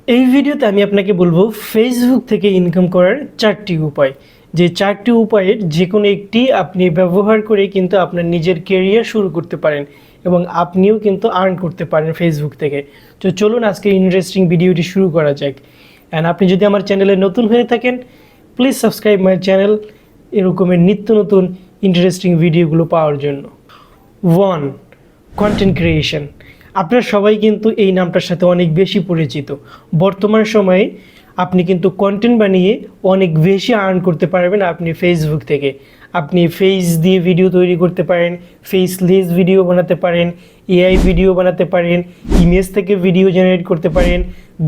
এই ভিডিওতে আমি আপনাকে বলবো ফেসবুক থেকে ইনকাম করার 4টি উপায়। যে 4টি উপায়ের যে কোনো একটি আপনি ব্যবহার করে কিন্তু আপনার নিজের কেরিয়ার শুরু করতে পারেন এবং আপনিও কিন্তু আর্ন করতে পারেন ফেসবুক থেকে। তো চলুন আজকে ইন্টারেস্টিং ভিডিওটি শুরু করা যাক। অ্যান্ড আপনি যদি আমার চ্যানেলে নতুন হয়ে থাকেন, প্লিজ সাবস্ক্রাইব মাই চ্যানেল এরকমের নিত্য নতুন ইন্টারেস্টিং ভিডিওগুলো পাওয়ার জন্য। 1. Content creation. আপনারা সবাই কিন্তু এই নামটার সাথে অনেক বেশি পরিচিত। বর্তমান সময়ে আপনি কিন্তু কন্টেন্ট বানিয়ে অনেক বেশি আর্ন করতে পারবেন আপনি ফেসবুক থেকে। আপনি ফেস দিয়ে ভিডিও তৈরি করতে পারেন, ফেসলেস ভিডিও বানাতে পারেন, এআই ভিডিও বানাতে পারেন, ইমেজ থেকে ভিডিও জেনারেট করতে পারেন,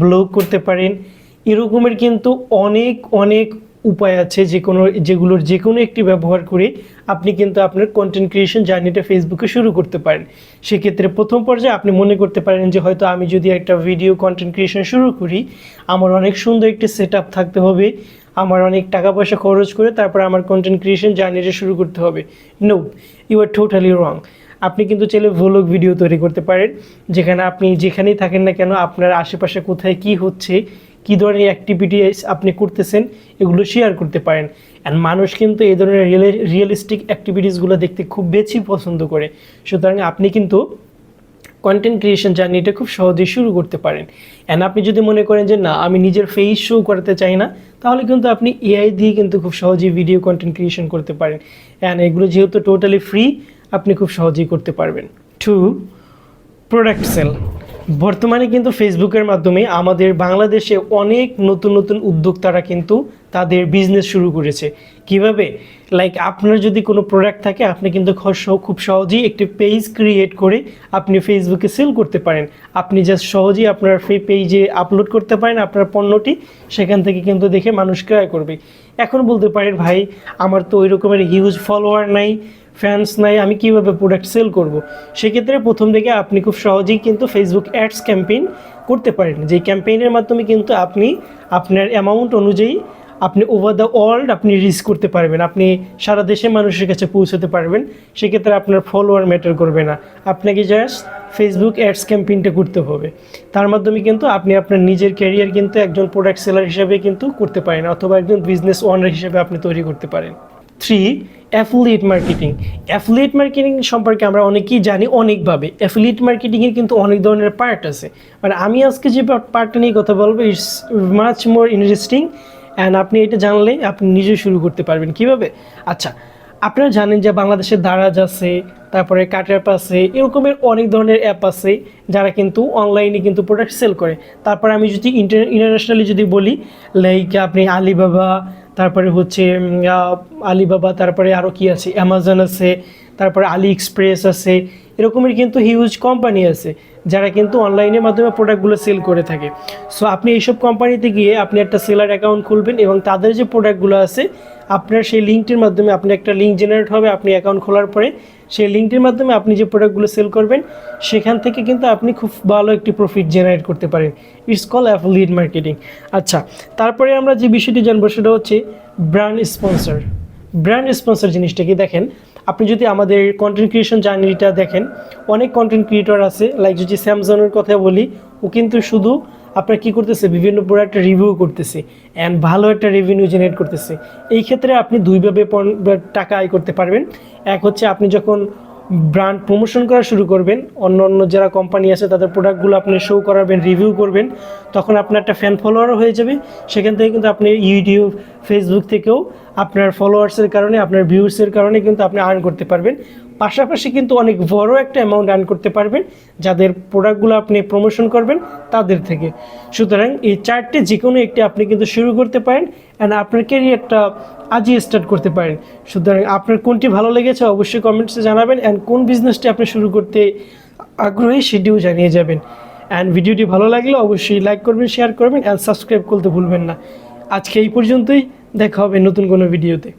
ব্লগ করতে পারেন। এরকমের কিন্তু অনেক উপায় আছে যেগুলোর যে কোনো একটি ব্যবহার করে আপনি কিন্তু আপনার কন্টেন্ট ক্রিয়েশন জার্নিটা ফেসবুকে শুরু করতে পারেন। সেক্ষেত্রে প্রথম পর্যায়ে আপনি মনে করতে পারেন যে হয়তো আমি যদি একটা ভিডিও কন্টেন্ট ক্রিয়েশন শুরু করি, আমার অনেক সুন্দর একটি সেট আপ থাকতে হবে, আমার অনেক টাকা পয়সা খরচ করে তারপর আমার কন্টেন্ট ক্রিয়েশন জার্নিটা শুরু করতে হবে। No, you are totally wrong. আপনি কিন্তু চাইলে ভ্লগ ভিডিও তৈরি করতে পারেন, যেখানে আপনি যেখানেই থাকেন না কেন আপনার আশেপাশে কোথায় কি হচ্ছে, কী ধরনের অ্যাক্টিভিটিস আপনি করতেছেন এগুলো শেয়ার করতে পারেন। অ্যান্ড মানুষ কিন্তু এই ধরনের রিয়েলিস্টিক অ্যাক্টিভিটিসগুলো দেখতে খুব বেশি পছন্দ করে। সুতরাং আপনি কিন্তু কন্টেন্ট ক্রিয়েশন জার্নিটা খুব সহজেই শুরু করতে পারেন। অ্যান্ড আপনি যদি মনে করেন যে না, আমি নিজের ফেস শো করাতে চাই না, তাহলে কিন্তু আপনি এআই দিয়ে কিন্তু খুব সহজেই ভিডিও কন্টেন্ট ক্রিয়েশন করতে পারেন। অ্যান্ড এগুলো যেহেতু টোটালি ফ্রি, আপনি খুব সহজেই করতে পারবেন। 2. Product sale. বর্তমানে কিন্তু ফেসবুকের মাধ্যমে আমাদের বাংলাদেশে অনেক নতুন উদ্যোক্তারা কিন্তু তাদের বিজনেস শুরু করেছে। কিভাবে? লাইক আপনার যদি কোনো প্রোডাক্ট থাকে, আপনি কিন্তু খুব সহজেই একটি পেজ ক্রিয়েট করে আপনি ফেসবুকে সেল করতে পারেন। আপনি জাস্ট সহজেই আপনার পেজে আপলোড করতে পারেন আপনার পণ্যটি, সেখান থেকে কিন্তু দেখে মানুষ ক্রয় করবে। এখন বলতে পারেন, ভাই আমার তো ওই রকমের হিউজ ফলোয়ার নাই, ফ্যান্স নাই, আমি কীভাবে প্রোডাক্ট সেল করব? সেক্ষেত্রে প্রথম থেকে আপনি খুব সহজেই কিন্তু ফেসবুক অ্যাডস ক্যাম্পেইন করতে পারেন। যেই ক্যাম্পেইনের মাধ্যমে কিন্তু আপনি আপনার অ্যামাউন্ট অনুযায়ী আপনি ওভার দ্য ওয়ার্ল্ড আপনি রিচ করতে পারবেন, আপনি সারা দেশে মানুষের কাছে পৌঁছতে পারবেন। সেক্ষেত্রে আপনার ফলোয়ার ম্যাটার করবে না, আপনাকে জাস্ট ফেসবুক অ্যাডস ক্যাম্পেইনটা করতে হবে। তার মাধ্যমে কিন্তু আপনি আপনার নিজের ক্যারিয়ার কিন্তু একজন প্রোডাক্ট সেলার হিসেবে কিন্তু করতে পারেন, অথবা একজন বিজনেস ওনার হিসেবে আপনি তৈরি করতে পারেন। 3. Affiliate marketing. অ্যাফিলিয়েট মার্কেটিং সম্পর্কে আমরা অনেকেই জানি অনেকভাবে। অ্যাফিলিয়েট মার্কেটিংয়ের কিন্তু অনেক ধরনের পার্ট আছে। মানে আমি আজকে যে পার্টটা নিয়ে কথা বলবো, it's much more interesting. And আপনি এটা জানলে আপনি নিজে শুরু করতে পারবেন। কিভাবে? আচ্ছা, আপনারা জানেন যে বাংলাদেশে দারাজ আছে, তারপরে কাটারপ আছে, এরকমের অনেক ধরনের অ্যাপ আছে যারা কিন্তু অনলাইনে কিন্তু প্রোডাক্ট সেল করে। তারপরে আমি যদি ইন্টারন্যাশনালি যদি বলি, লাইক আপনি আলিবাবা, তারপরে হচ্ছে আলিবাবা, তারপরে আরও কি আছে, অ্যামাজন আছে, তারপরে আলি এক্সপ্রেস আছে। এরকমের কিন্তু হিউজ কোম্পানি আছে যারা কিন্তু অনলাইনের মাধ্যমে প্রোডাক্টগুলো সেল করে থাকে। সো আপনি এইসব কোম্পানিতে গিয়ে আপনি একটা সেলার অ্যাকাউন্ট খুলবেন এবং তাদের যে প্রোডাক্টগুলো আছে আপনার সেই লিঙ্কটির মাধ্যমে আপনি একটা লিঙ্ক জেনারেট হবে। আপনি অ্যাকাউন্ট খোলার পরে সেই লিঙ্কটির মাধ্যমে আপনি যে প্রোডাক্টগুলো সেল করবেন সেখান থেকে কিন্তু আপনি খুব ভালো একটি প্রফিট জেনারেট করতে পারেন। It's call affiliate marketing. আচ্ছা, তারপরে আমরা যে বিষয়টি জানবো সেটা হচ্ছে ব্র্যান্ড স্পন্সর। ব্র্যান্ড স্পন্সর জিনিসটা কি? দেখেন, আপনি যদি আমাদের কন্টেন্ট ক্রিয়েশন জার্নিটা দেখেন, অনেক কন্টেন্ট ক্রিয়েটর আছে। লাইক যদি স্যামসাংয়ের কথা বলি, ও কিন্তু শুধু আপনার কী করতেছে, বিভিন্ন প্রোডাক্টের রিভিউ করতেছে অ্যান্ড ভালো একটা রেভিনিউ জেনারেট করতেছে। এই ক্ষেত্রে আপনি দুইভাবে টাকা আয় করতে পারবেন। এক হচ্ছে আপনি যখন ব্র্যান্ড প্রমোশন করা শুরু করবেন, অন্য যারা কোম্পানি আছে তাদের প্রোডাক্টগুলো আপনি শো করাবেন, রিভিউ করবেন, তখন আপনার একটা ফ্যান ফলোয়ারও হয়ে যাবে। সেখান থেকে কিন্তু আপনি ইউটিউব, ফেসবুক থেকেও আপনার ফলোয়ার্সের কারণে, আপনার ভিউসের কারণে কিন্তু আপনি আর্ন করতে পারবেন। পাশাপাশি কিন্তু অনেক বড় একটা অ্যামাউন্ট আর্ন করতে পারবেন যাদের প্রোডাক্টগুলো আপনি প্রমোশন করবেন তাদের থেকে। সুতরাং এই 4টে যে কোনো একটি আপনি কিন্তু শুরু করতে পারেন অ্যান্ড আপনার ক্যারিয়ারটা আজই স্টার্ট করতে পারেন। সুতরাং আপনার কোনটি ভালো লেগেছে অবশ্যই কমেন্টসে জানাবেন, অ্যান্ড কোন বিজনেসটি আপনি শুরু করতে আগ্রহী সেটিও জানিয়ে যাবেন। অ্যান্ড ভিডিওটি ভালো লাগলে অবশ্যই লাইক করবেন, শেয়ার করবেন অ্যান্ড সাবস্ক্রাইব করতে ভুলবেন না। আজকে এই পর্যন্তই, দেখা হবে নতুন কোনো ভিডিওতে।